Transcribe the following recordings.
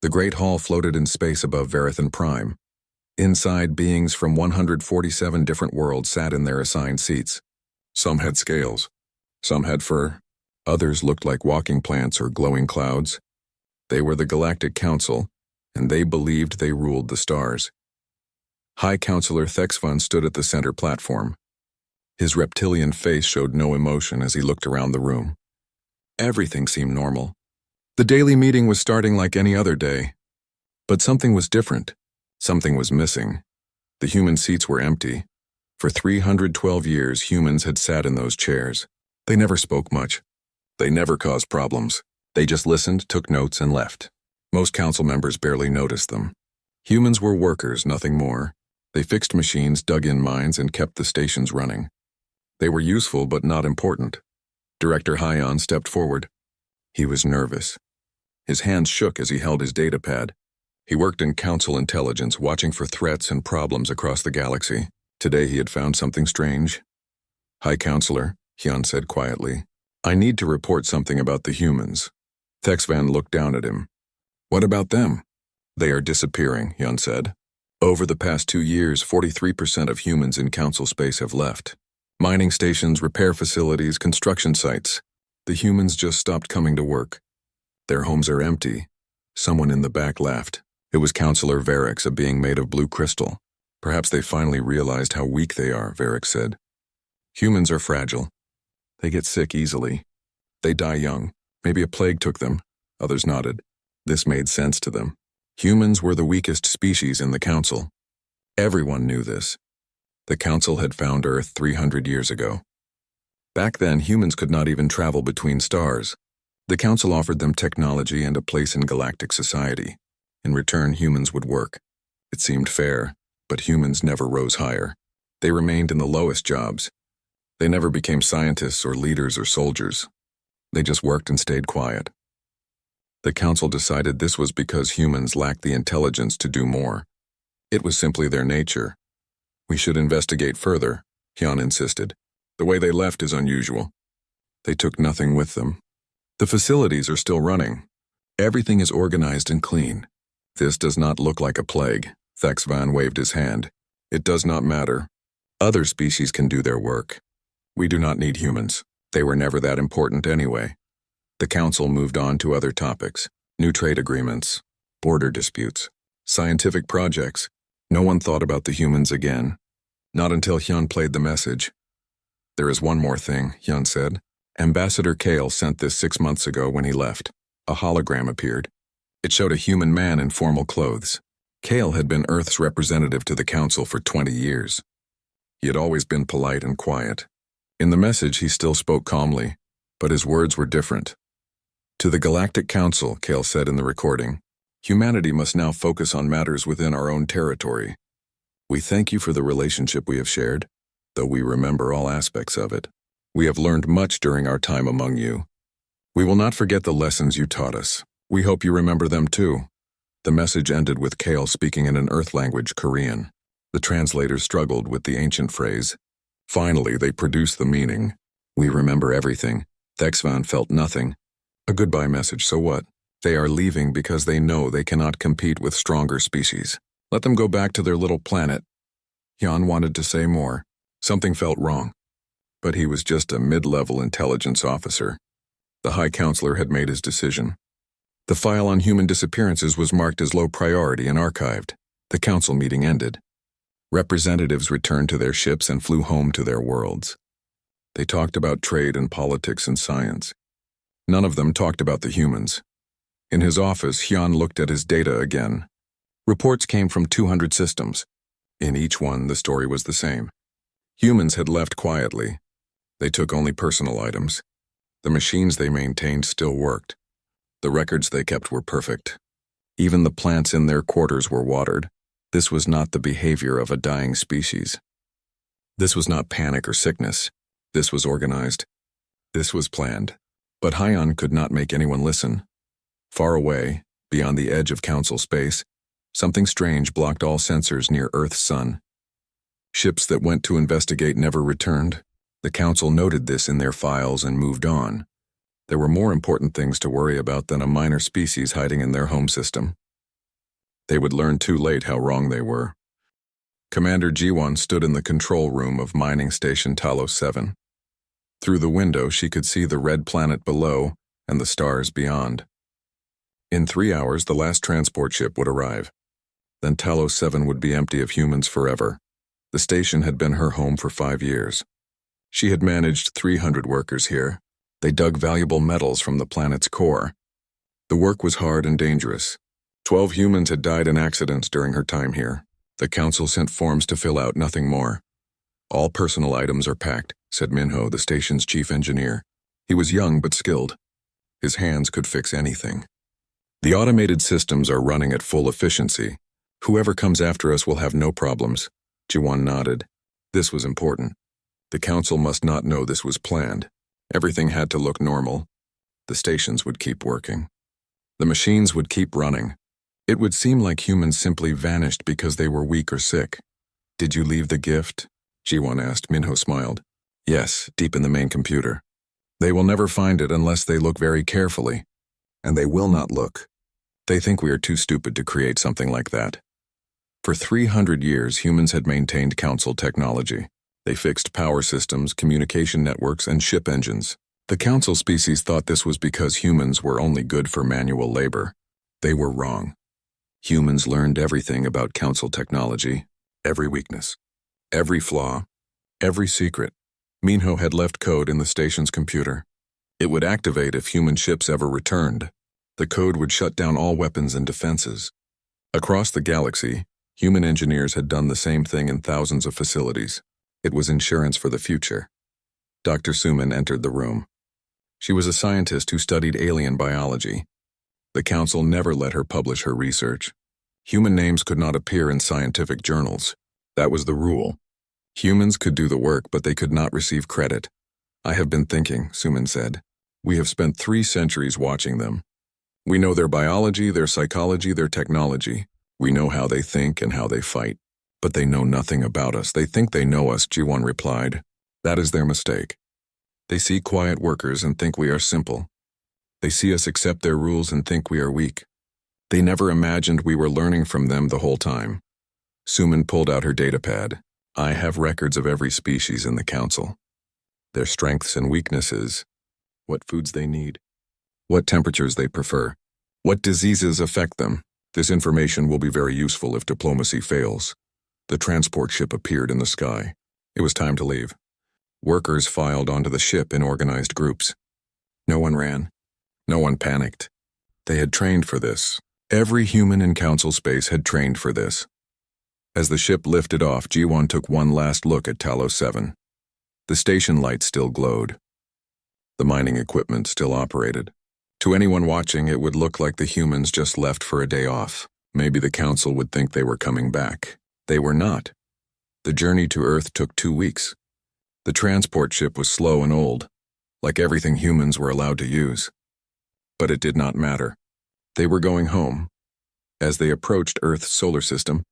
The Great Hall floated in space above Verithan Prime. Inside, beings from 147 different worlds sat in their assigned seats. Some had scales. Some had fur. Others looked like walking plants or glowing clouds. They were the Galactic Council, and they believed they ruled the stars. High Counselor Thexvan stood at the center platform. His reptilian face showed no emotion as he looked around the room. Everything seemed normal. The daily meeting was starting like any other day. But something was different. Something was missing. The human seats were empty. For 312 years, humans had sat in those chairs. They never spoke much. They never caused problems. They just listened, took notes, and left. Most council members barely noticed them. Humans were workers, nothing more. They fixed machines, dug in mines, and kept the stations running. They were useful but not important. Director Hyon stepped forward. He was nervous. His hands shook as he held his datapad. He worked in council intelligence, watching for threats and problems across the galaxy. Today he had found something strange. High Counselor, Hyon said quietly, I need to report something about the humans. Thexvan looked down at him. What about them? They are disappearing, Hyon said. Over the past 2 years, 43% of humans in council space have left. Mining stations, repair facilities, construction sites. The humans just stopped coming to work. Their homes are empty. Someone in the back laughed. It was Counselor Varix, a being made of blue crystal. Perhaps they finally realized how weak they are, Varix said. Humans are fragile. They get sick easily. They die young. Maybe a plague took them. Others nodded. This made sense to them. Humans were the weakest species in the Council. Everyone knew this. The Council had found Earth 300 years ago. Back then, humans could not even travel between stars. The Council offered them technology and a place in galactic society. In return, humans would work. It seemed fair, but humans never rose higher. They remained in the lowest jobs. They never became scientists or leaders or soldiers. They just worked and stayed quiet. The Council decided this was because humans lacked the intelligence to do more. It was simply their nature. We should investigate further, Hyon insisted. The way they left is unusual. They took nothing with them. The facilities are still running. Everything is organized and clean. This does not look like a plague. Thexvan waved his hand. It does not matter. Other species can do their work. We do not need humans. They were never that important anyway. The Council moved on to other topics. New trade agreements, border disputes, scientific projects. No one thought about the humans again. Not until Hyon played the message. There is one more thing, Hyon said. Ambassador Kale sent this 6 months ago when he left. A hologram appeared. It showed a human man in formal clothes. Kale had been Earth's representative to the Council for 20 years. He had always been polite and quiet. In the message, he still spoke calmly, but his words were different. To the Galactic Council, Kale said in the recording, humanity must now focus on matters within our own territory. We thank you for the relationship we have shared, though we remember all aspects of it. We have learned much during our time among you. We will not forget the lessons you taught us. We hope you remember them too. The message ended with Kale speaking in an Earth language, Korean. The translators struggled with the ancient phrase. Finally, they produced the meaning. We remember everything. Thexvan felt nothing. A goodbye message, so what? They are leaving because they know they cannot compete with stronger species. Let them go back to their little planet. Hyon wanted to say more. Something felt wrong. But he was just a mid-level intelligence officer. The High Counselor had made his decision. The file on human disappearances was marked as low priority and archived. The council meeting ended. Representatives returned to their ships and flew home to their worlds. They talked about trade and politics and science. None of them talked about the humans. In his office, Hyon looked at his data again. Reports came from 200 systems. In each one, the story was the same. Humans had left quietly. They took only personal items. The machines they maintained still worked. The records they kept were perfect. Even the plants in their quarters were watered. This was not the behavior of a dying species. This was not panic or sickness. This was organized. This was planned. But Hyon could not make anyone listen. Far away, beyond the edge of council space, something strange blocked all sensors near Earth's sun. Ships that went to investigate never returned. The council noted this in their files and moved on. There were more important things to worry about than a minor species hiding in their home system. They would learn too late how wrong they were. Commander G1 stood in the control room of mining station Talos 7. Through the window, she could see the red planet below and the stars beyond. In 3 hours, the last transport ship would arrive. Then Talos 7 would be empty of humans forever. The station had been her home for 5 years. She had managed 300 workers here. They dug valuable metals from the planet's core. The work was hard and dangerous. 12 humans had died in accidents during her time here. The council sent forms to fill out, nothing more. All personal items are packed, said Minho, the station's chief engineer. He was young but skilled. His hands could fix anything. The automated systems are running at full efficiency. Whoever comes after us will have no problems. Jiwon nodded. This was important. The council must not know this was planned. Everything had to look normal. The stations would keep working. The machines would keep running. It would seem like humans simply vanished because they were weak or sick. Did you leave the gift? Jiwon asked. Minho smiled. Yes, deep in the main computer. They will never find it unless they look very carefully. And they will not look. They think we are too stupid to create something like that. For 300 years, humans had maintained council technology. They fixed power systems, communication networks, and ship engines. The council species thought this was because humans were only good for manual labor. They were wrong. Humans learned everything about council technology, every weakness, every flaw, every secret. Minho had left code in the station's computer. It would activate if human ships ever returned. The code would shut down all weapons and defenses. Across the galaxy, human engineers had done the same thing in thousands of facilities. It was insurance for the future. Dr. Suman entered the room. She was a scientist who studied alien biology. The council never let her publish her research. Human names could not appear in scientific journals. That was the rule. Humans could do the work, but they could not receive credit. I have been thinking, Suman said. We have spent 3 centuries watching them. We know their biology, their psychology, their technology. We know how they think and how they fight. But they know nothing about us. They think they know us, Jiwon replied. That is their mistake. They see quiet workers and think we are simple. They see us accept their rules and think we are weak. They never imagined we were learning from them the whole time. Suman pulled out her datapad. I have records of every species in the council. Their strengths and weaknesses, what foods they need, what temperatures they prefer, what diseases affect them. This information will be very useful if diplomacy fails. The transport ship appeared in the sky. It was time to leave. Workers filed onto the ship in organized groups. No one ran. No one panicked. They had trained for this. Every human in council space had trained for this. As the ship lifted off, Jiwon took one last look at Talos 7. The station lights still glowed. The mining equipment still operated. To anyone watching, it would look like the humans just left for a day off. Maybe the council would think they were coming back. They were not. The journey to Earth took 2 weeks. The transport ship was slow and old, like everything humans were allowed to use. But it did not matter. They were going home. As they approached Earth's solar system,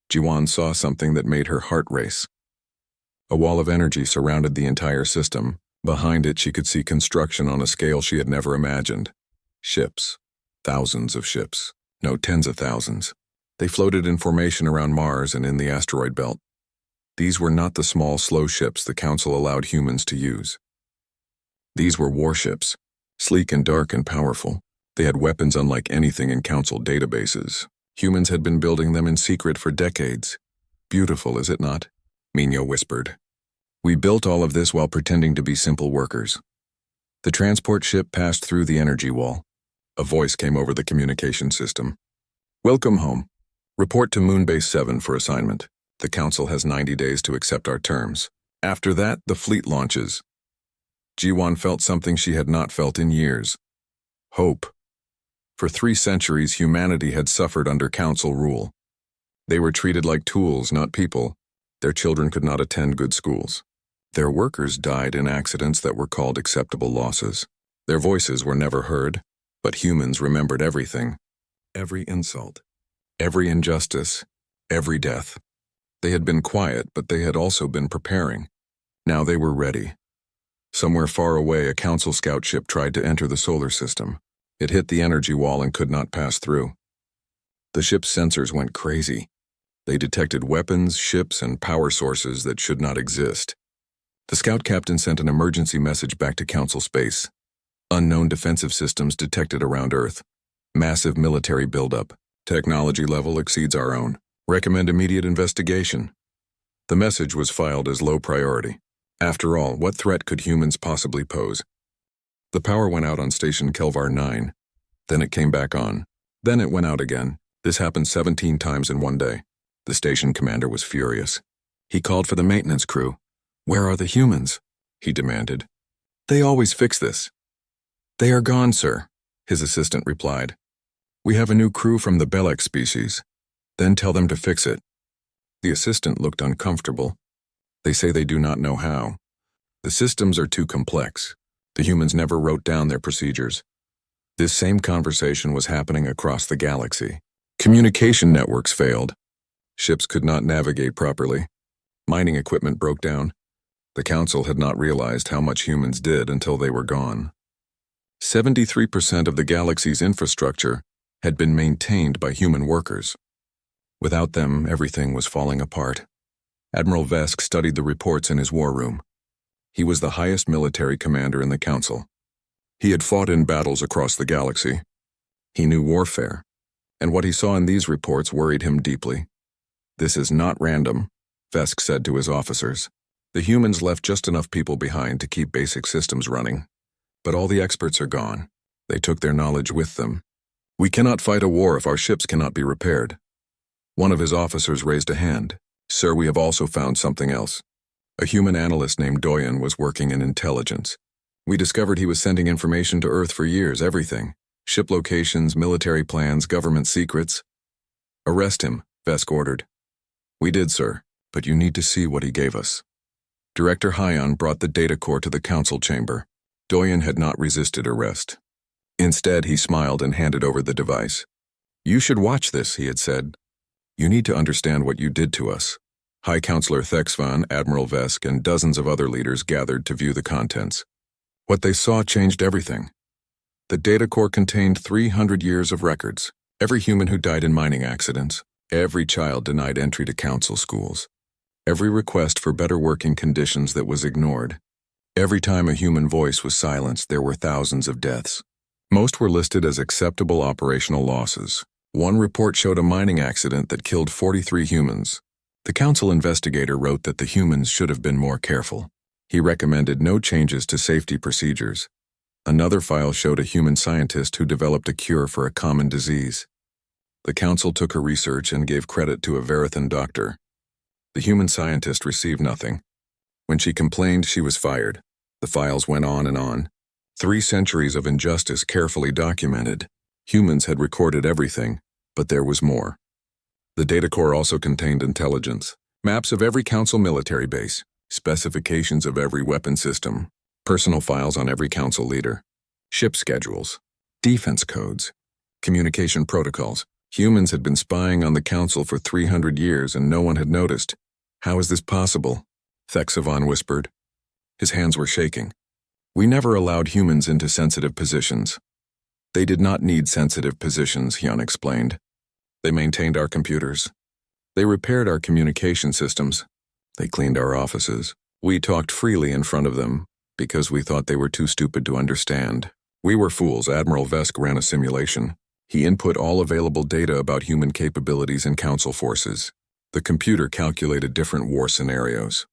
Jiwon saw something that made her heart race. A wall of energy surrounded the entire system. Behind it, she could see construction on a scale she had never imagined. Ships. Thousands of ships. No, tens of thousands. They floated in formation around Mars and in the asteroid belt. These were not the small, slow ships the Council allowed humans to use. These were warships, sleek and dark and powerful. They had weapons unlike anything in Council databases. Humans had been building them in secret for decades. Beautiful, is it not? Minho whispered. We built all of this while pretending to be simple workers. The transport ship passed through the energy wall. A voice came over the communication system. Welcome home. Report to Moonbase 7 for assignment. The Council has 90 days to accept our terms. After that, the fleet launches. Jiwon felt something she had not felt in years. Hope. For 3 centuries, humanity had suffered under Council rule. They were treated like tools, not people. Their children could not attend good schools. Their workers died in accidents that were called acceptable losses. Their voices were never heard, but humans remembered everything. Every insult, every injustice, every death. They had been quiet, but they had also been preparing. Now they were ready. Somewhere far away, a Council scout ship tried to enter the solar system. It hit the energy wall and could not pass through. The ship's sensors went crazy. They detected weapons, ships, and power sources that should not exist. The scout captain sent an emergency message back to Council space. Unknown defensive systems detected around Earth. Massive military buildup. Technology level exceeds our own. Recommend immediate investigation. The message was filed as low priority. After all, what threat could humans possibly pose? The power went out on station Kelvar 9. Then it came back on. Then it went out again. This happened 17 times in one day. The station commander was furious. He called for the maintenance crew. "Where are the humans?" he demanded. "They always fix this." "They are gone, sir," his assistant replied. "We have a new crew from the Belek species. Then tell them to fix it." The assistant looked uncomfortable. "They say they do not know how. The systems are too complex. The humans never wrote down their procedures." This same conversation was happening across the galaxy. Communication networks failed. Ships could not navigate properly. Mining equipment broke down. The Council had not realized how much humans did until they were gone. 73% of the galaxy's infrastructure had been maintained by human workers. Without them, everything was falling apart. Admiral Vesk studied the reports in his war room. He was the highest military commander in the Council. He had fought in battles across the galaxy. He knew warfare, and what he saw in these reports worried him deeply. "This is not random," Vesk said to his officers. "The humans left just enough people behind to keep basic systems running. But all the experts are gone. They took their knowledge with them. We cannot fight a war if our ships cannot be repaired." One of his officers raised a hand. "Sir, we have also found something else." A human analyst named Doyen was working in intelligence. "We discovered he was sending information to Earth for years, everything. Ship locations, military plans, government secrets." "Arrest him," Vesk ordered. "We did, sir, but you need to see what he gave us." Director Hyon brought the data core to the Council chamber. Doyen had not resisted arrest. Instead, he smiled and handed over the device. "You should watch this," he had said. "You need to understand what you did to us." High Counselor Thexvan, Admiral Vesk, and dozens of other leaders gathered to view the contents. What they saw changed everything. The data core contained 300 years of records. Every human who died in mining accidents. Every child denied entry to Council schools. Every request for better working conditions that was ignored. Every time a human voice was silenced, there were thousands of deaths. Most were listed as acceptable operational losses. One report showed a mining accident that killed 43 humans. The Council investigator wrote that the humans should have been more careful. He recommended no changes to safety procedures. Another file showed a human scientist who developed a cure for a common disease. The Council took her research and gave credit to a Verithan doctor. The human scientist received nothing. When she complained, she was fired. The files went on and on. 3 centuries of injustice carefully documented. Humans had recorded everything, but there was more. The data core also contained intelligence, maps of every Council military base, specifications of every weapon system, personal files on every Council leader, ship schedules, defense codes, communication protocols. Humans had been spying on the Council for 300 years and no one had noticed. "How is this possible?" Thexavan whispered. His hands were shaking. "We never allowed humans into sensitive positions." "They did not need sensitive positions," Hyun explained. "They maintained our computers. They repaired our communication systems. They cleaned our offices. We talked freely in front of them because we thought they were too stupid to understand. We were fools." Admiral Vesk ran a simulation. He input all available data about human capabilities and Council forces. The computer calculated different war scenarios.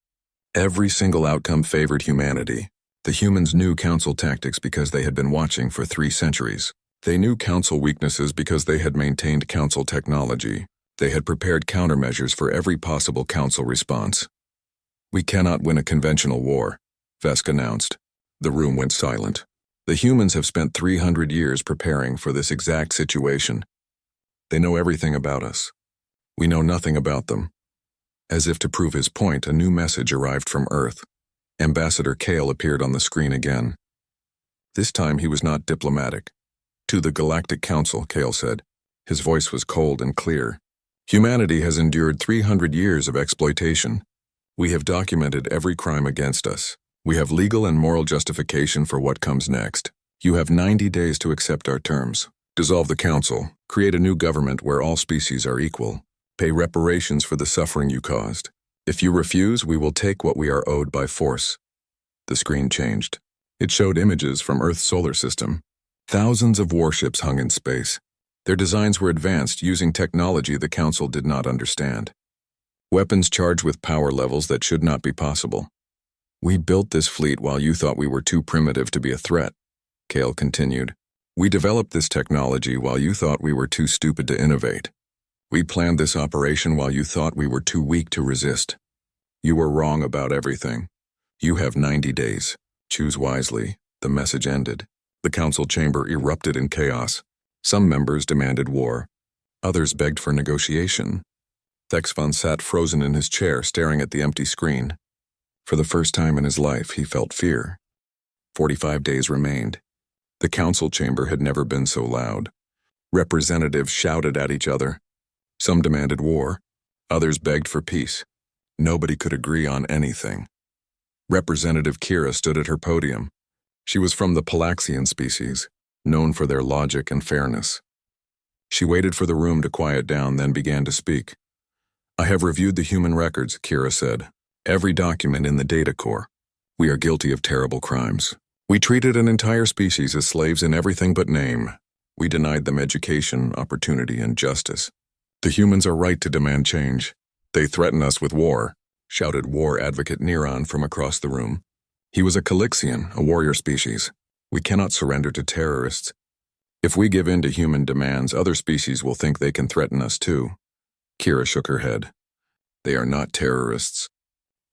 Every single outcome favored humanity. The humans knew Council tactics because they had been watching for 3 centuries. They knew Council weaknesses because they had maintained Council technology. They had prepared countermeasures for every possible Council response. "We cannot win a conventional war," Vesk announced. The room went silent. "The humans have spent 300 years preparing for this exact situation. They know everything about us. We know nothing about them." As if to prove his point, a new message arrived from Earth. Ambassador Kale appeared on the screen again. This time he was not diplomatic. "To the Galactic Council," Kale said. His voice was cold and clear. "Humanity has endured 300 years of exploitation. We have documented every crime against us. We have legal and moral justification for what comes next. You have 90 days to accept our terms. Dissolve the council, create a new government where all species are equal, pay reparations for the suffering you caused. If you refuse, we will take what we are owed by force. The screen changed. It showed images from Earth's solar system. Thousands of warships hung in space. Their designs were advanced using technology the Council did not understand. Weapons charged with power levels that should not be possible. We built this fleet while you thought we were too primitive to be a threat, Kale continued. We developed this technology while you thought we were too stupid to innovate. We planned this operation while you thought we were too weak to resist. You were wrong about everything. You have 90 days. Choose wisely. The message ended. The council chamber erupted in chaos. Some members demanded war. Others begged for negotiation. Thexvan sat frozen in his chair, staring at the empty screen. For the first time in his life, he felt fear. 45 days remained. The council chamber had never been so loud. Representatives shouted at each other. Some demanded war. Others begged for peace. Nobody could agree on anything. Representative Kira stood at her podium. She was from the Palaxian species, known for their logic and fairness. She waited for the room to quiet down, then began to speak. I have reviewed the human records, Kira said. Every document in the data core. We are guilty of terrible crimes. We treated an entire species as slaves in everything but name. We denied them education, opportunity, and justice. The humans are right to demand change. They threaten us with war, shouted war advocate Neron from across the room. He was a Calixian, a warrior species. We cannot surrender to terrorists. If we give in to human demands, other species will think they can threaten us too. Kira shook her head. They are not terrorists.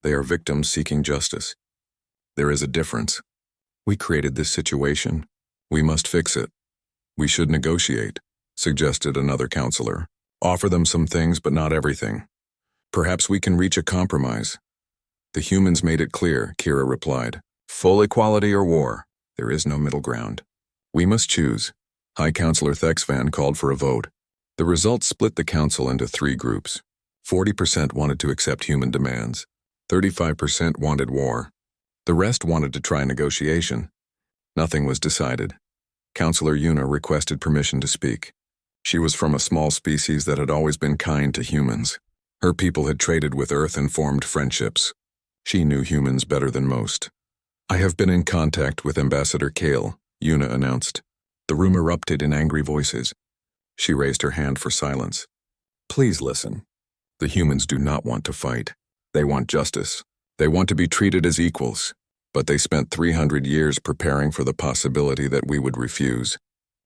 They are victims seeking justice. There is a difference. We created this situation. We must fix it. We should negotiate, suggested another counselor. Offer them some things, but not everything. Perhaps we can reach a compromise. The humans made it clear, Kira replied. Full equality or war. There is no middle ground. We must choose. High Counselor Thexvan called for a vote. The results split the council into 3 groups. 40% wanted to accept human demands. 35% wanted war. The rest wanted to try negotiation. Nothing was decided. Counselor Yuna requested permission to speak. She was from a small species that had always been kind to humans. Her people had traded with Earth and formed friendships. She knew humans better than most. I have been in contact with Ambassador Kale, Yuna announced. The room erupted in angry voices. She raised her hand for silence. Please listen. The humans do not want to fight. They want justice. They want to be treated as equals. But they spent 300 years preparing for the possibility that we would refuse.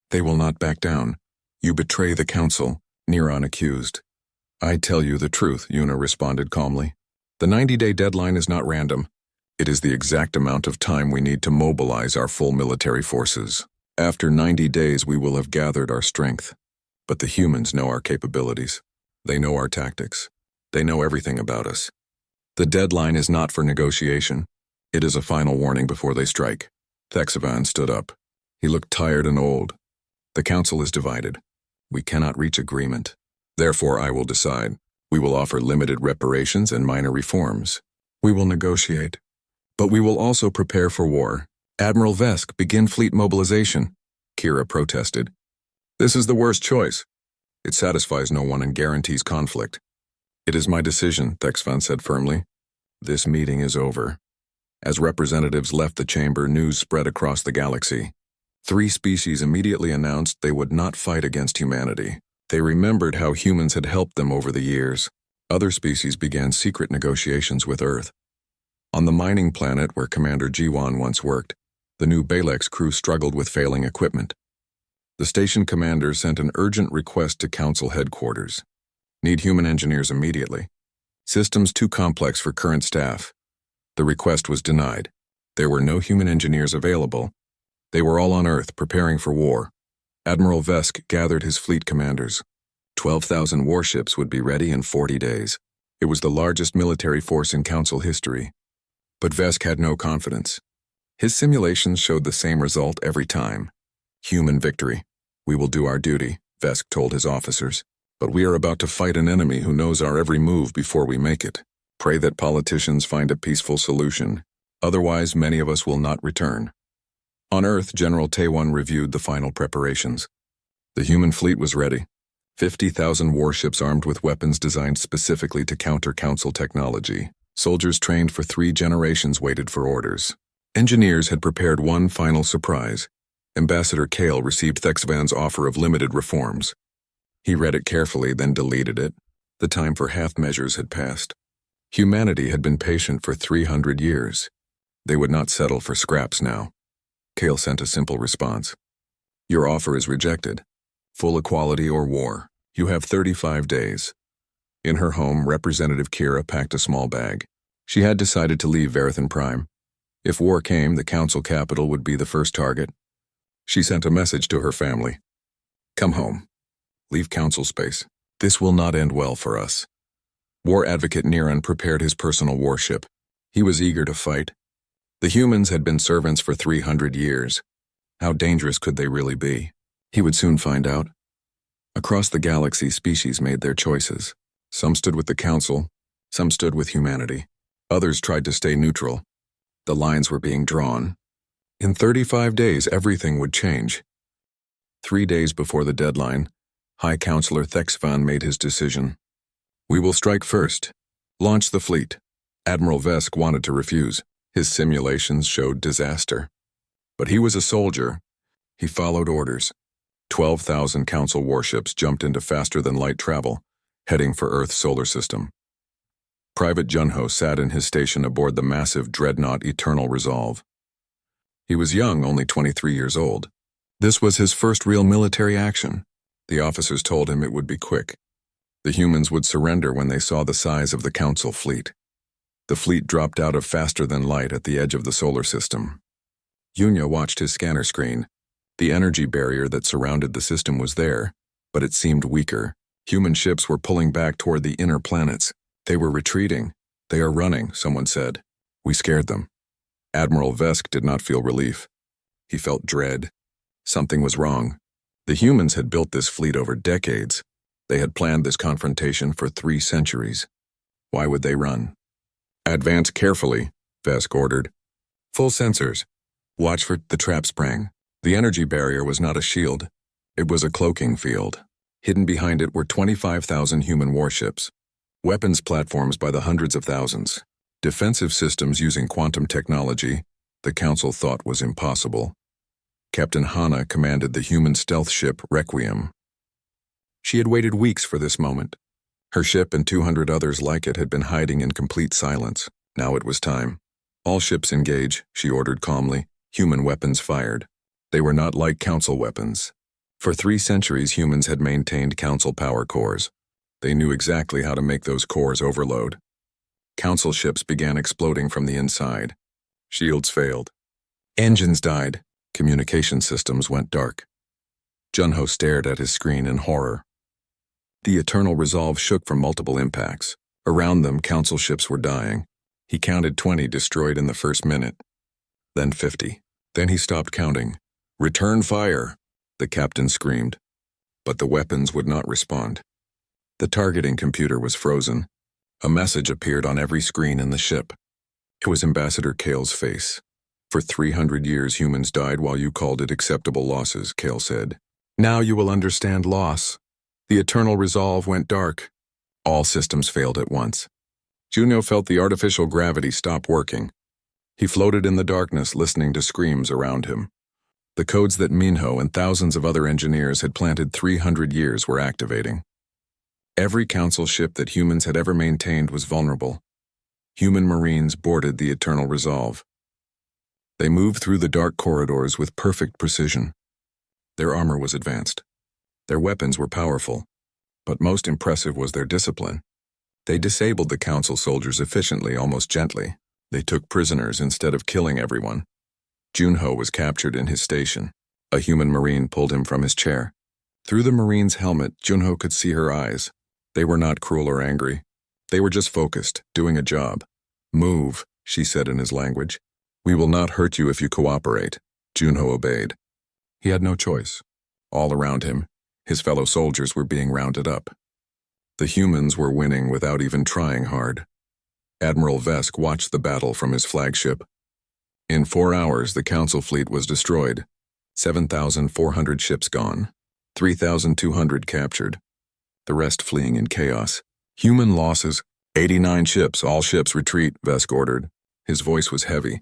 They will not back down. You betray the council, Neron accused. I tell you the truth, Yuna responded calmly. The 90-day deadline is not random. It is the exact amount of time we need to mobilize our full military forces. After 90 days, we will have gathered our strength. But the humans know our capabilities. They know our tactics. They know everything about us. The deadline is not for negotiation. It is a final warning before they strike. Thexvan stood up. He looked tired and old. The council is divided. We cannot reach agreement. Therefore, I will decide. We will offer limited reparations and minor reforms. We will negotiate. But we will also prepare for war. Admiral Vesk, begin fleet mobilization. Kira protested. This is the worst choice. It satisfies no one and guarantees conflict. It is my decision, Thexvan said firmly. This meeting is over. As representatives left the chamber, news spread across the galaxy. 3 species immediately announced they would not fight against humanity. They remembered how humans had helped them over the years. Other species began secret negotiations with Earth. On the mining planet where Commander Jiwan once worked, the new Balex crew struggled with failing equipment. The station commander sent an urgent request to Council headquarters. Need human engineers immediately. Systems too complex for current staff. The request was denied. There were no human engineers available. They were all on Earth, preparing for war. Admiral Vesk gathered his fleet commanders. 12,000 warships would be ready in 40 days. It was the largest military force in Council history. But Vesk had no confidence. His simulations showed the same result every time. Human victory. We will do our duty, Vesk told his officers. But we are about to fight an enemy who knows our every move before we make it. Pray that politicians find a peaceful solution. Otherwise, many of us will not return. On Earth, General Taewon reviewed the final preparations. The human fleet was ready. 50,000 warships armed with weapons designed specifically to counter Council technology. Soldiers trained for 3 generations waited for orders. Engineers had prepared one final surprise. Ambassador Kale received Thexvan's offer of limited reforms. He read it carefully, then deleted it. The time for half measures had passed. Humanity had been patient for 300 years. They would not settle for scraps now. Kale sent a simple response. Your offer is rejected. Full equality or war. You have 35 days. In her home, Representative Kira packed a small bag. She had decided to leave Verithan Prime. If war came, the Council capital would be the first target. She sent a message to her family. Come home. Leave Council space. This will not end well for us. War advocate Niran prepared his personal warship. He was eager to fight. The humans had been servants for 300 years. How dangerous could they really be? He would soon find out. Across the galaxy, species made their choices. Some stood with the Council, some stood with humanity. Others tried to stay neutral. The lines were being drawn. In 35 days, everything would change. 3 days before the deadline, High Counselor Thexvan made his decision. We will strike first. Launch the fleet. Admiral Vesk wanted to refuse. His simulations showed disaster. But he was a soldier. He followed orders. 12,000 Council warships jumped into faster-than-light travel, heading for Earth's solar system. Private Junho sat in his station aboard the massive dreadnought Eternal Resolve. He was young, only 23 years old. This was his first real military action. The officers told him it would be quick. The humans would surrender when they saw the size of the Council fleet. The fleet dropped out of faster-than-light at the edge of the solar system. Yunya watched his scanner screen. The energy barrier that surrounded the system was there, but it seemed weaker. Human ships were pulling back toward the inner planets. They were retreating. They are running, someone said. We scared them. Admiral Vesk did not feel relief. He felt dread. Something was wrong. The humans had built this fleet over decades. They had planned this confrontation for 3 centuries. Why would they run? Advance carefully, Vesk ordered. Full sensors. Watch for the trap sprang. The energy barrier was not a shield. It was a cloaking field. Hidden behind it were 25,000 human warships. Weapons platforms by the hundreds of thousands. Defensive systems using quantum technology, the Council thought was impossible. Captain Hana commanded the human stealth ship Requiem. She had waited weeks for this moment. Her ship and 200 others like it had been hiding in complete silence. Now it was time. All ships engage, she ordered calmly. Human weapons fired. They were not like Council weapons. For 3 centuries, humans had maintained Council power cores. They knew exactly how to make those cores overload. Council ships began exploding from the inside. Shields failed. Engines died. Communication systems went dark. Junho stared at his screen in horror. The Eternal Resolve shook from multiple impacts. Around them, Council ships were dying. He counted 20 destroyed in the first minute. Then 50. Then he stopped counting. Return fire, the captain screamed. But the weapons would not respond. The targeting computer was frozen. A message appeared on every screen in the ship. It was Ambassador Kale's face. For 300 years, humans died while you called it acceptable losses, Kale said. Now you will understand loss. The Eternal Resolve went dark. All systems failed at once. Junho felt the artificial gravity stop working. He floated in the darkness, listening to screams around him. The codes that Minho and thousands of other engineers had planted 300 years were activating. Every Council ship that humans had ever maintained was vulnerable. Human Marines boarded the Eternal Resolve. They moved through the dark corridors with perfect precision. Their armor was advanced. Their weapons were powerful. But most impressive was their discipline. They disabled the Council soldiers efficiently, almost gently. They took prisoners instead of killing everyone. Junho was captured in his station. A human Marine pulled him from his chair. Through the Marine's helmet, Junho could see her eyes. They were not cruel or angry. They were just focused, doing a job. Move, she said in his language. We will not hurt you if you cooperate. Junho obeyed. He had no choice. All around him, his fellow soldiers were being rounded up. The humans were winning without even trying hard. Admiral Vesk watched the battle from his flagship. In 4 hours, the Council fleet was destroyed. 7,400 ships gone. 3,200 captured, the rest fleeing in chaos. Human losses, 89 ships, all ships retreat, Vesk ordered. His voice was heavy.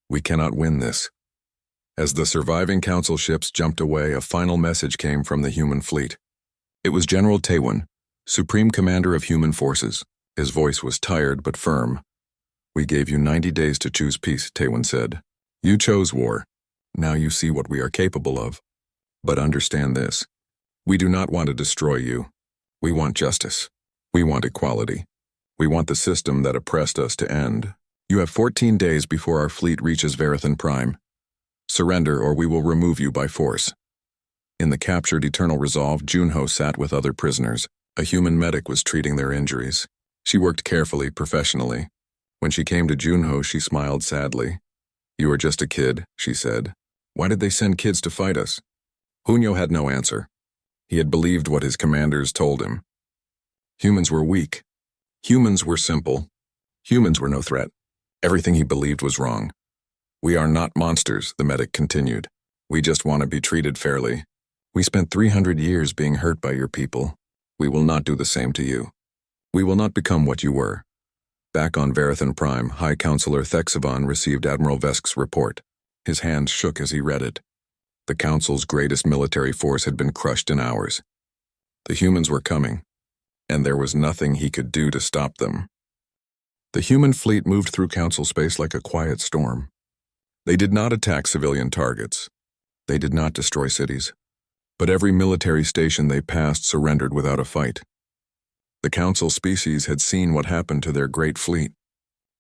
We cannot win this. As the surviving council ships jumped away, a final message came from the human fleet. It was General Taewon, Supreme Commander of Human Forces. His voice was tired but firm. We gave you 90 days to choose peace, Taewon said. You chose war. Now you see what we are capable of. But understand this. We do not want to destroy you. We want justice. We want equality. We want the system that oppressed us to end. You have 14 days before our fleet reaches Verithan Prime. Surrender or we will remove you by force. In the captured Eternal Resolve, Junho sat with other prisoners. A human medic was treating their injuries. She worked carefully, professionally. When she came to Junho, she smiled sadly. You are just a kid, she said. Why did they send kids to fight us? Hunyo had no answer. He had believed what his commanders told him. Humans were weak. Humans were simple. Humans were no threat. Everything he believed was wrong. We are not monsters, the medic continued. We just want to be treated fairly. We spent 300 years being hurt by your people. We will not do the same to you. We will not become what you were. Back on Verithan Prime, High Counselor Thexavon received Admiral Vesk's report. His hands shook as he read it. The Council's greatest military force had been crushed in hours. The humans were coming, and there was nothing he could do to stop them. The human fleet moved through Council space like a quiet storm. They did not attack civilian targets. They did not destroy cities. But every military station they passed surrendered without a fight. The Council species had seen what happened to their great fleet.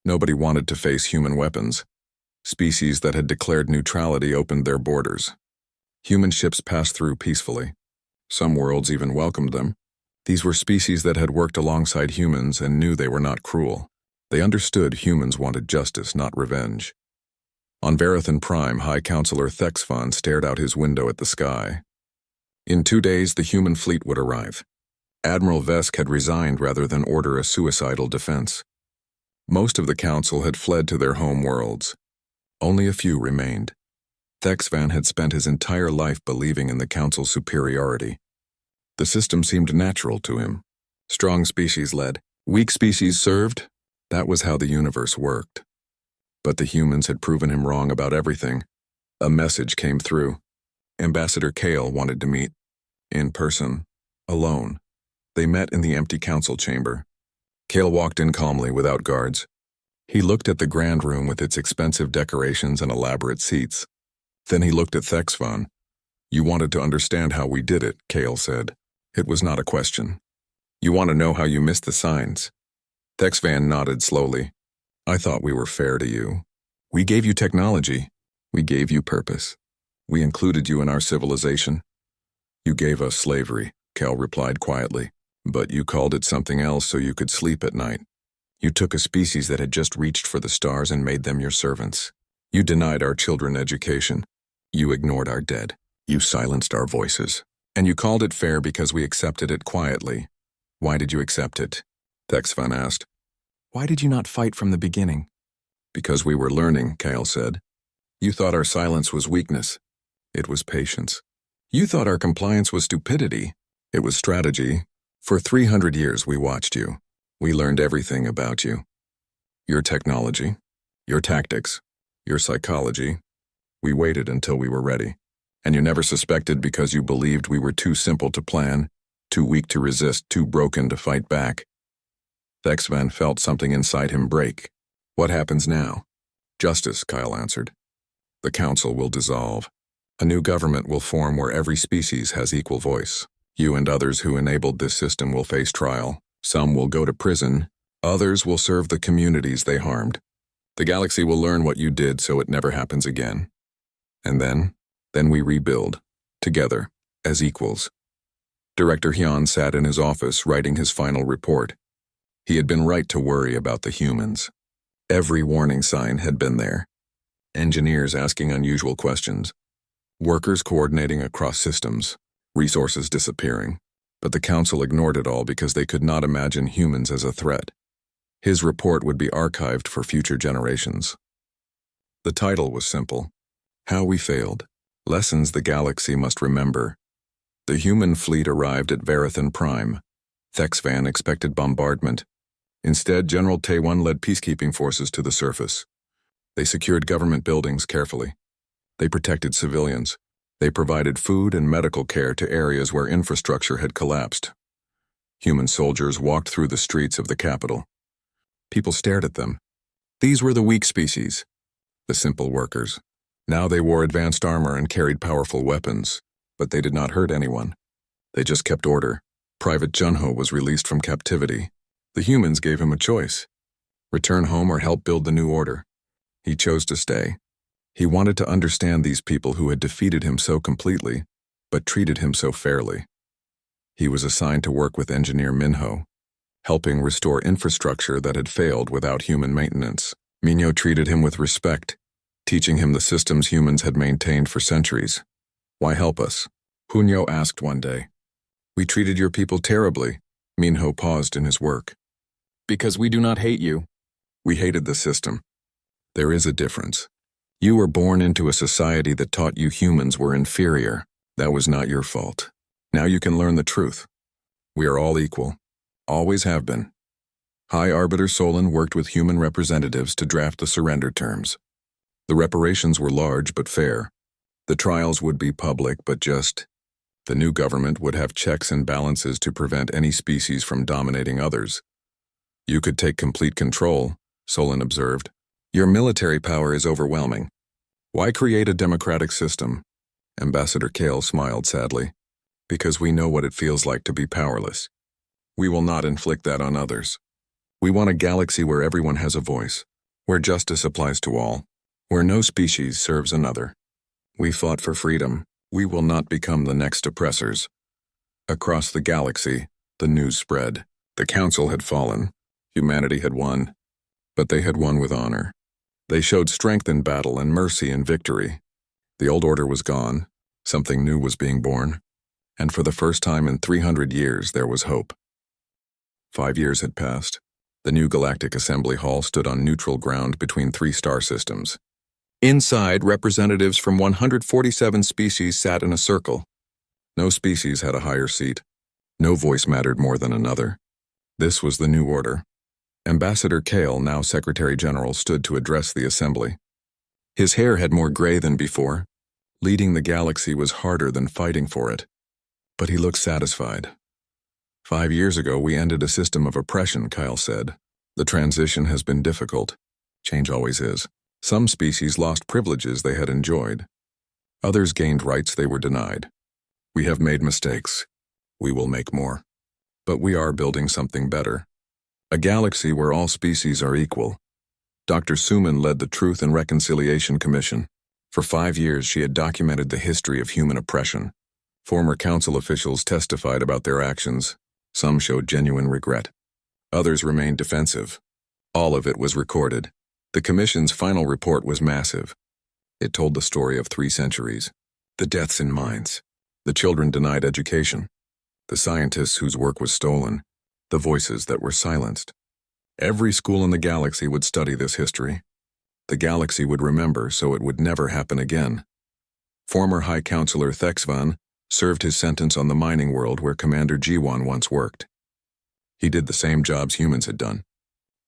Nobody wanted to face human weapons. Species that had declared neutrality opened their borders. Human ships passed through peacefully. Some worlds even welcomed them. These were species that had worked alongside humans and knew they were not cruel. They understood humans wanted justice, not revenge. On Verithan Prime, High Counselor Thexfon stared out his window at the sky. In 2 days, the human fleet would arrive. Admiral Vesk had resigned rather than order a suicidal defense. Most of the Council had fled to their home worlds. Only a few remained. Thexvan had spent his entire life believing in the Council's superiority. The system seemed natural to him. Strong species led, weak species served. That was how the universe worked. But the humans had proven him wrong about everything. A message came through. Ambassador Kale wanted to meet. In person. Alone. They met in the empty council chamber. Kale walked in calmly without guards. He looked at the grand room with its expensive decorations and elaborate seats. Then he looked at Thexvan. You wanted to understand how we did it, Kale said. It was not a question. You want to know how you missed the signs. Thexvan nodded slowly. I thought we were fair to you. We gave you technology. We gave you purpose. We included you in our civilization. You gave us slavery, Kale replied quietly. But you called it something else so you could sleep at night. You took a species that had just reached for the stars and made them your servants. You denied our children education. You ignored our dead. You silenced our voices. And you called it fair because we accepted it quietly. Why did you accept it? Thexvan asked. Why did you not fight from the beginning? Because we were learning, Kale said. You thought our silence was weakness. It was patience. You thought our compliance was stupidity. It was strategy. For 300 years we watched you. We learned everything about you. Your technology, your tactics, your psychology. We waited until we were ready. And you never suspected because you believed we were too simple to plan, too weak to resist, too broken to fight back. Thexvan felt something inside him break. What happens now? Justice, Kyle answered. The council will dissolve. A new government will form where every species has equal voice. You and others who enabled this system will face trial. Some will go to prison. Others will serve the communities they harmed. The galaxy will learn what you did so it never happens again. And then we rebuild, together, as equals. Director Hyun sat in his office writing his final report. He had been right to worry about the humans. Every warning sign had been there. Engineers asking unusual questions. Workers coordinating across systems. Resources disappearing. But the council ignored it all because they could not imagine humans as a threat. His report would be archived for future generations. The title was simple. How We Failed. Lessons the Galaxy Must Remember. The human fleet arrived at Verithan Prime. Thexvan expected bombardment. Instead, General Taewon led peacekeeping forces to the surface. They secured government buildings carefully. They protected civilians. They provided food and medical care to areas where infrastructure had collapsed. Human soldiers walked through the streets of the capital. People stared at them. These were the weak species, the simple workers. Now they wore advanced armor and carried powerful weapons, but they did not hurt anyone. They just kept order. Private Junho was released from captivity. The humans gave him a choice: return home or help build the new order. He chose to stay. He wanted to understand these people who had defeated him so completely, but treated him so fairly. He was assigned to work with engineer Minho, helping restore infrastructure that had failed without human maintenance. Minho treated him with respect, teaching him the systems humans had maintained for centuries. Why help us? Hunyo asked one day. We treated your people terribly. Minho paused in his work. Because we do not hate you. We hated the system. There is a difference. You were born into a society that taught you humans were inferior. That was not your fault. Now you can learn the truth. We are all equal. Always have been. High Arbiter Solon worked with human representatives to draft the surrender terms. The reparations were large but fair. The trials would be public but just. The new government would have checks and balances to prevent any species from dominating others. You could take complete control, Solon observed. Your military power is overwhelming. Why create a democratic system? Ambassador Kale smiled sadly. Because we know what it feels like to be powerless. We will not inflict that on others. We want a galaxy where everyone has a voice, where justice applies to all, where no species serves another. We fought for freedom. We will not become the next oppressors. Across the galaxy, the news spread. The council had fallen. Humanity had won. But they had won with honor. They showed strength in battle and mercy in victory. The old order was gone. Something new was being born. And for the first time in 300 years, there was hope. 5 years had passed. The new Galactic Assembly Hall stood on neutral ground between 3 star systems. Inside, representatives from 147 species sat in a circle. No species had a higher seat. No voice mattered more than another. This was the new order. Ambassador Kale, now Secretary General, stood to address the assembly. His hair had more gray than before. Leading the galaxy was harder than fighting for it. But he looked satisfied. 5 years ago, we ended a system of oppression, Kyle said. The transition has been difficult. Change always is. Some species lost privileges they had enjoyed. Others gained rights they were denied. We have made mistakes. We will make more. But we are building something better. A galaxy where all species are equal. Dr. Suman led the Truth and Reconciliation Commission. For 5 years, she had documented the history of human oppression. Former council officials testified about their actions. Some showed genuine regret. Others remained defensive. All of it was recorded. The commission's final report was massive. It told the story of 3 centuries. The deaths in mines. The children denied education. The scientists whose work was stolen. The voices that were silenced. Every school in the galaxy would study this history. The galaxy would remember, so it would never happen again. Former High Counselor Thexvan served his sentence on the mining world where Commander Jiwon once worked. He did the same jobs humans had done.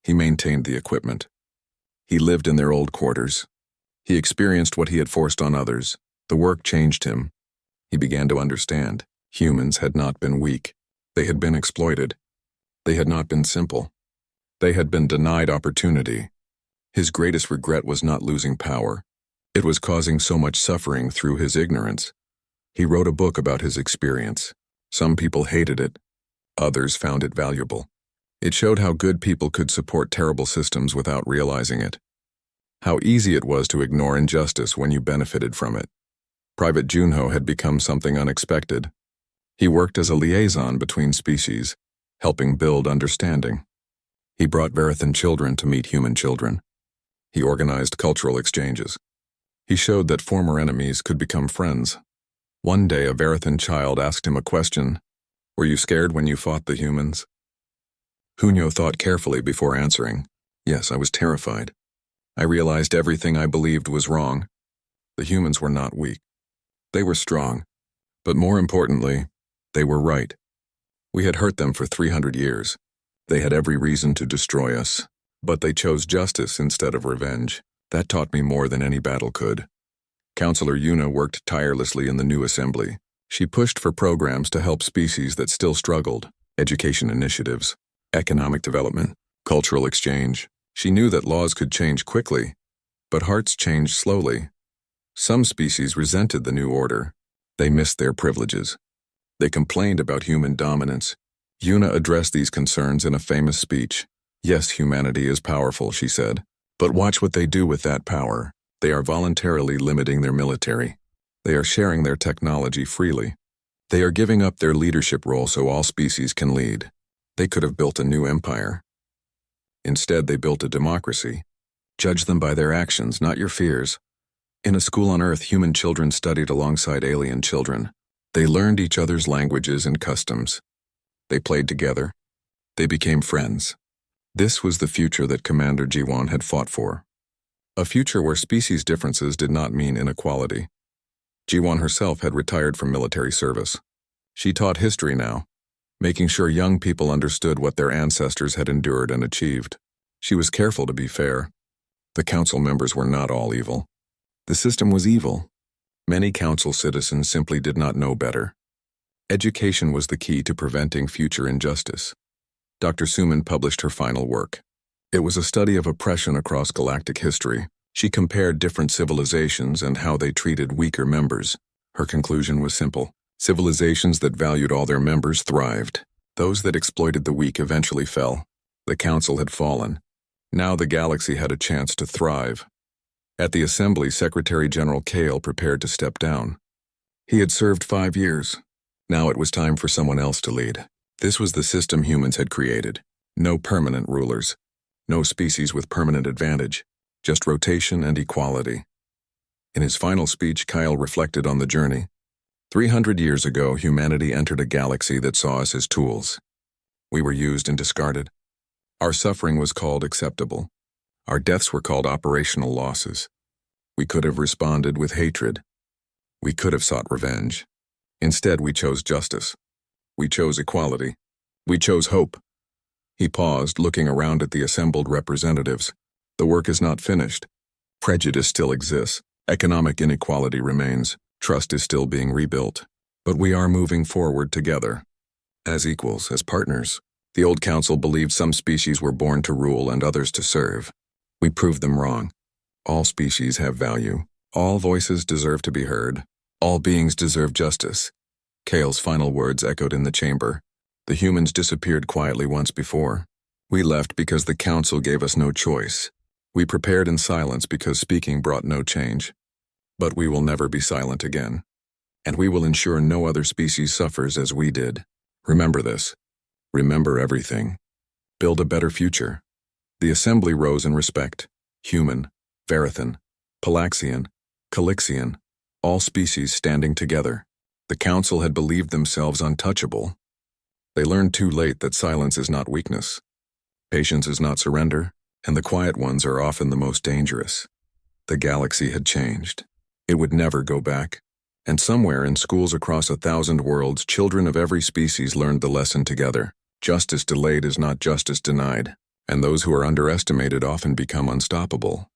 He maintained the equipment. He lived in their old quarters. He experienced what he had forced on others. The work changed him. He began to understand. Humans had not been weak. They had been exploited. They had not been simple. They had been denied opportunity. His greatest regret was not losing power. It was causing so much suffering through his ignorance. He wrote a book about his experience. Some people hated it. Others found it valuable. It showed how good people could support terrible systems without realizing it. How easy it was to ignore injustice when you benefited from it. Private Junho had become something unexpected. He worked as a liaison between species, helping build understanding. He brought Verithan children to meet human children. He organized cultural exchanges. He showed that former enemies could become friends. One day, a Verithan child asked him a question. Were you scared when you fought the humans? Hunyo thought carefully before answering. Yes, I was terrified. I realized everything I believed was wrong. The humans were not weak. They were strong. But more importantly, They were right. We had hurt them for 300 years. They had every reason to destroy us, but they chose justice instead of revenge. That taught me more than any battle could. Counselor Yuna worked tirelessly in the new assembly. She pushed for programs to help species that still struggled, education initiatives, economic development, cultural exchange. She knew that laws could change quickly, but hearts changed slowly. Some species resented the new order. They missed their privileges. They complained about human dominance. Yuna addressed these concerns in a famous speech. Yes, humanity is powerful, she said, but watch what they do with that power. They are voluntarily limiting their military. They are sharing their technology freely. They are giving up their leadership role so all species can lead. They could have built a new empire. Instead, they built a democracy. Judge them by their actions, not your fears. In a school on Earth, human children studied alongside alien children. They learned each other's languages and customs. They played together. They became friends. This was the future that Commander Jiwon had fought for. A future where species differences did not mean inequality. Jiwon herself had retired from military service. She taught history now, making sure young people understood what their ancestors had endured and achieved. She was careful to be fair. The council members were not all evil. The system was evil. Many council citizens simply did not know better. Education was the key to preventing future injustice. Dr. Suman published her final work. It was a study of oppression across galactic history. She compared different civilizations and how they treated weaker members. Her conclusion was simple. Civilizations that valued all their members thrived. Those that exploited the weak eventually fell. The council had fallen. Now the galaxy had a chance to thrive. At the assembly, Secretary General Kale prepared to step down. He had served 5 years. Now it was time for someone else to lead. This was the system humans had created. No permanent rulers. No species with permanent advantage. Just rotation and equality. In his final speech, Kyle reflected on the journey. 300 years ago, humanity entered a galaxy that saw us as tools. We were used and discarded. Our suffering was called acceptable. Our deaths were called operational losses. We could have responded with hatred. We could have sought revenge. Instead, we chose justice. We chose equality. We chose hope. He paused, looking around at the assembled representatives. The work is not finished. Prejudice still exists. Economic inequality remains. Trust is still being rebuilt. But we are moving forward together. As equals, as partners. The old council believed some species were born to rule and others to serve. We proved them wrong. All species have value. All voices deserve to be heard. All beings deserve justice. Kale's final words echoed in the chamber. The humans disappeared quietly once before. We left because the council gave us no choice. We prepared in silence because speaking brought no change. But we will never be silent again. And we will ensure no other species suffers as we did. Remember this. Remember everything. Build a better future. The assembly rose in respect. Human, Verithan, Palaxian, Calixian, all species standing together. The council had believed themselves untouchable. They learned too late that silence is not weakness. Patience is not surrender, and the quiet ones are often the most dangerous. The galaxy had changed. It would never go back. And somewhere in schools across 1,000 worlds, children of every species learned the lesson together. Justice delayed is not justice denied, and those who are underestimated often become unstoppable.